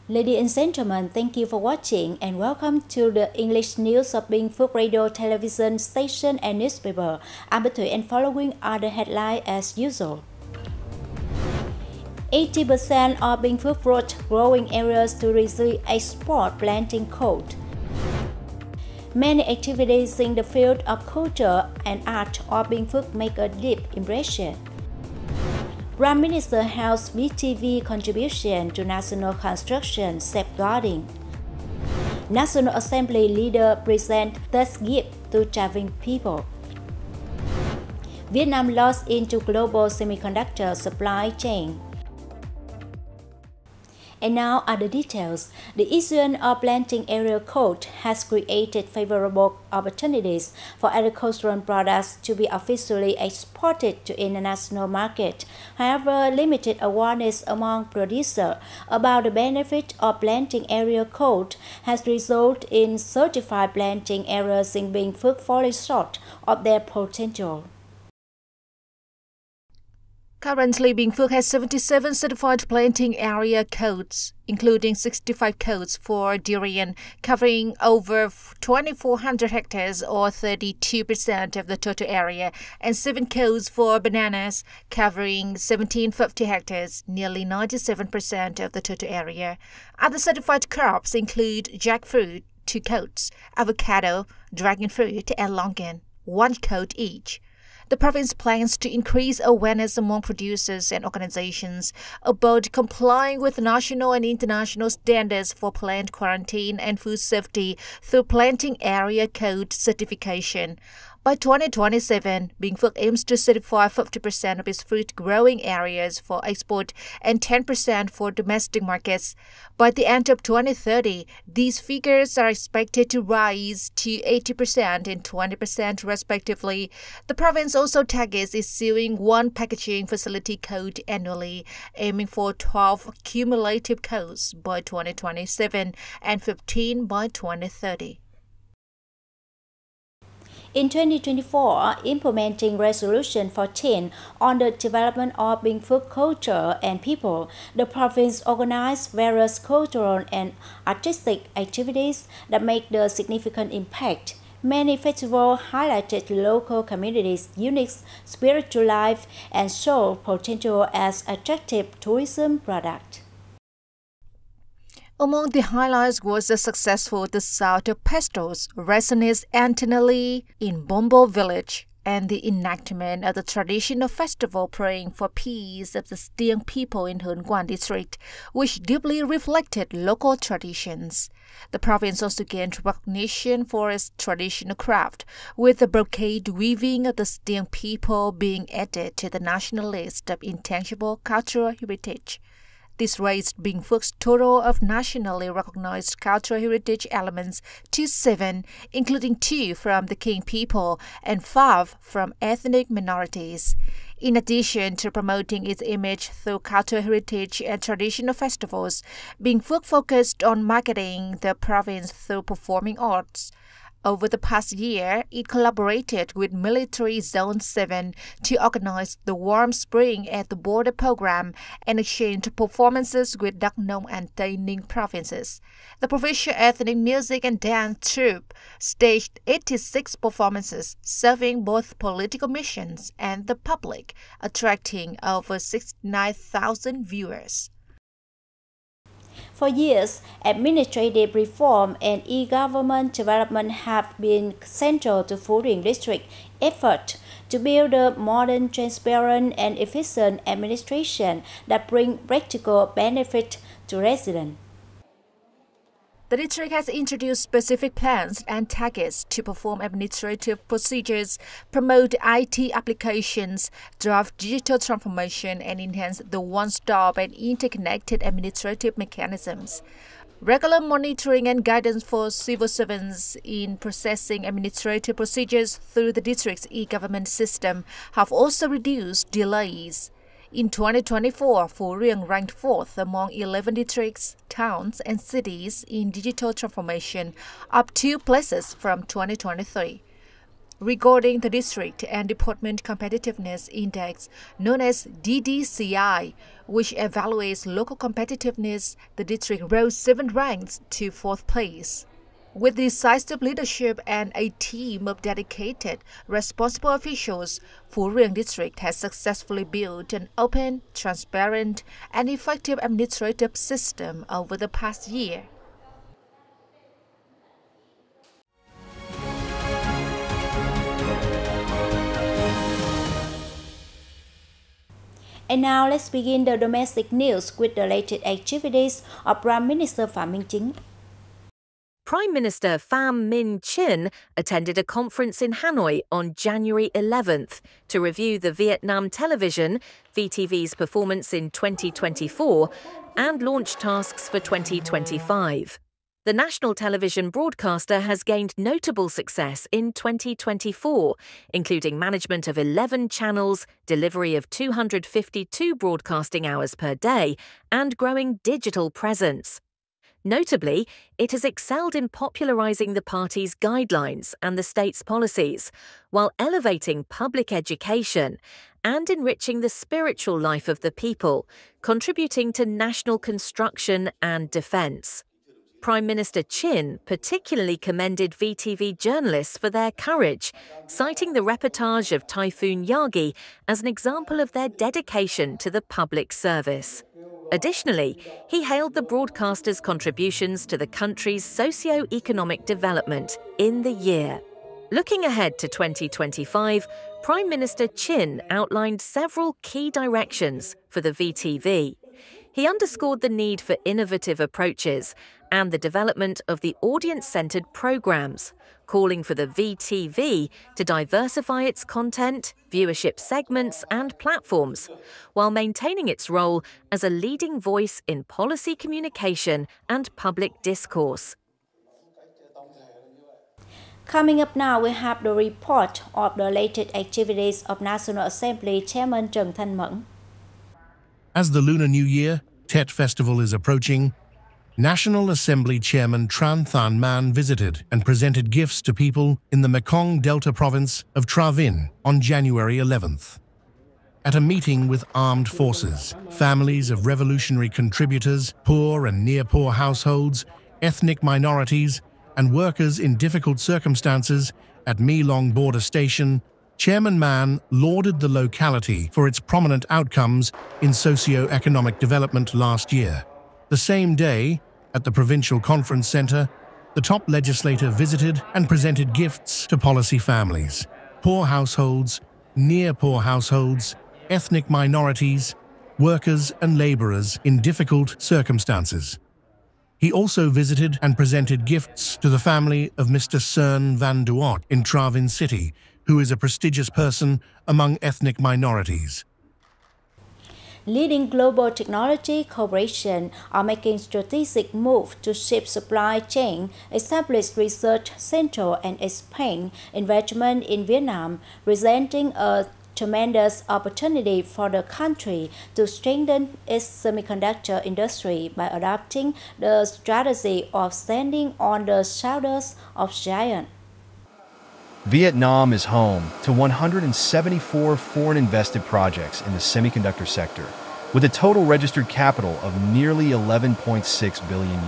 Ladies and gentlemen, thank you for watching and welcome to the English news of Binh Phuoc Radio television station and newspaper. I'm Binh Phuoc and following are the headlines as usual. 80% of Binh Phuoc road growing areas to receive export planting code. Many activities in the field of culture and art of Binh Phuoc make a deep impression. Prime Minister House BPTV contribution to national construction safeguarding. National Assembly leader present third gift to traveling people. Vietnam lost into global semiconductor supply chain. And now are the details. The issuance of planting area code has created favorable opportunities for agricultural products to be officially exported to international market. However, limited awareness among producers about the benefit of planting area code has resulted in certified planting areas in Binh Phuoc falling short of their potential. Currently, Binh Phuoc has 77 certified planting area codes, including 65 codes for durian, covering over 2,400 hectares or 32% of the total area, and 7 codes for bananas, covering 1,750 hectares, nearly 97% of the total area. Other certified crops include jackfruit, 2 codes, avocado, dragon fruit, and longan, 1 code each. The province plans to increase awareness among producers and organizations about complying with national and international standards for plant quarantine and food safety through planting area code certification. By 2027, Binh Phuoc aims to certify 50% of its fruit growing areas for export and 10% for domestic markets. By the end of 2030, these figures are expected to rise to 80% and 20% respectively. The province also targets issuing 1 packaging facility code annually, aiming for 12 cumulative codes by 2027 and 15 by 2030. In 2024, implementing Resolution 14 on the development of Binh Phuoc culture and people, the province organized various cultural and artistic activities that make the significant impact. Many festivals highlighted local communities' unique spiritual life and show potential as attractive tourism product. Among the highlights was the successful The Sound of Pastels resonates annually in Bombo village and the enactment of the traditional festival praying for peace of the Stiang people in Hun Quan district, which deeply reflected local traditions. The province also gained recognition for its traditional craft, with the brocade weaving of the Stiang people being added to the national list of intangible cultural heritage. This raised Binh Phuoc's total of nationally recognized cultural heritage elements to 7, including 2 from the King people and 5 from ethnic minorities. In addition to promoting its image through cultural heritage and traditional festivals, Binh Phuoc focused on marketing the province through performing arts. Over the past year, it collaborated with Military Zone 7 to organize the Warm Spring at the Border program and exchanged performances with Đắk Nông and Tây Ninh provinces. The provincial ethnic music and dance troupe staged 86 performances, serving both political missions and the public, attracting over 69,000 viewers. For years, administrative reform and e-government development have been central to Phú Riềng District effort to build a modern, transparent, and efficient administration that bring practical benefit to residents. The district has introduced specific plans and targets to perform administrative procedures, promote IT applications, drive digital transformation, and enhance the one-stop and interconnected administrative mechanisms. Regular monitoring and guidance for civil servants in processing administrative procedures through the district's e-government system have also reduced delays. In 2024, Phú Riềng ranked 4th among 11 districts, towns, and cities in digital transformation, up 2 places from 2023. regarding the District and Department Competitiveness Index, known as DDCI, which evaluates local competitiveness, the district rose 7 ranks to 4th place. With decisive leadership and a team of dedicated, responsible officials, Phú Riềng District has successfully built an open, transparent, and effective administrative system over the past year. And now let's begin the domestic news with the latest activities of Prime Minister Phạm Minh Chính. Prime Minister Pham Minh Chinh attended a conference in Hanoi on January 11th to review the Vietnam television, VTV's performance in 2024, and launch tasks for 2025. The national television broadcaster has gained notable success in 2024, including management of 11 channels, delivery of 252 broadcasting hours per day, and growing digital presence. Notably, it has excelled in popularizing the party's guidelines and the state's policies, while elevating public education and enriching the spiritual life of the people, contributing to national construction and defense. Prime Minister Chin particularly commended VTV journalists for their courage, citing the reportage of Typhoon Yagi as an example of their dedication to the public service. Additionally, he hailed the broadcaster's contributions to the country's socio-economic development in the year. Looking ahead to 2025, Prime Minister Chin outlined several key directions for the VTV. He underscored the need for innovative approaches and the development of the audience-centered programs, calling for the VTV to diversify its content, viewership segments and platforms, while maintaining its role as a leading voice in policy communication and public discourse. Coming up now, we have the report of the latest activities of National Assembly Chairman Trần Thanh Mẫn. As the Lunar New Year, Tet Festival is approaching, National Assembly Chairman Tran Thanh Man visited and presented gifts to people in the Mekong Delta province of Tra Vinh on January 11th. At a meeting with armed forces, families of revolutionary contributors, poor and near-poor households, ethnic minorities, and workers in difficult circumstances at My Long Border Station, Chairman Man lauded the locality for its prominent outcomes in socio-economic development last year. The same day, at the Provincial Conference Centre, the top legislator visited and presented gifts to policy families, poor households, near-poor households, ethnic minorities, workers and labourers in difficult circumstances. He also visited and presented gifts to the family of Mr. Cern Van Duot in Tra Vinh City, who is a prestigious person among ethnic minorities. Leading global technology corporations are making strategic moves to shape supply chain, establish research centers, and expand investment in Vietnam, presenting a tremendous opportunity for the country to strengthen its semiconductor industry by adopting the strategy of standing on the shoulders of giants. Vietnam is home to 174 foreign invested projects in the semiconductor sector, with a total registered capital of nearly $11.6 billion.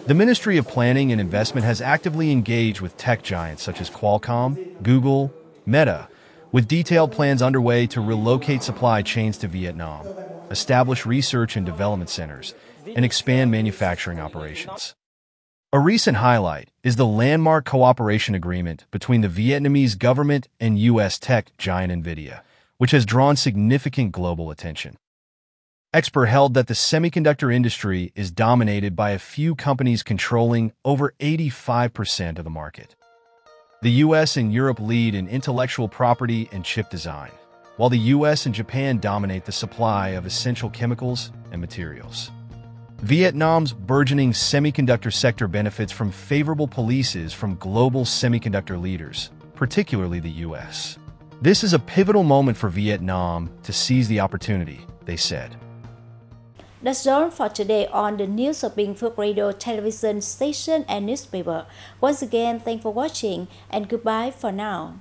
The Ministry of Planning and Investment has actively engaged with tech giants such as Qualcomm, Google, Meta, with detailed plans underway to relocate supply chains to Vietnam, establish research and development centers, and expand manufacturing operations. A recent highlight is the landmark cooperation agreement between the Vietnamese government and U.S. tech giant NVIDIA, which has drawn significant global attention. Experts held that the semiconductor industry is dominated by a few companies controlling over 85% of the market. The U.S. and Europe lead in intellectual property and chip design, while the U.S. and Japan dominate the supply of essential chemicals and materials. Vietnam's burgeoning semiconductor sector benefits from favorable policies from global semiconductor leaders, particularly the U.S. This is a pivotal moment for Vietnam to seize the opportunity, they said. That's all for today on the news of Binh Phuoc Radio television station and newspaper. Once again, thanks for watching and goodbye for now.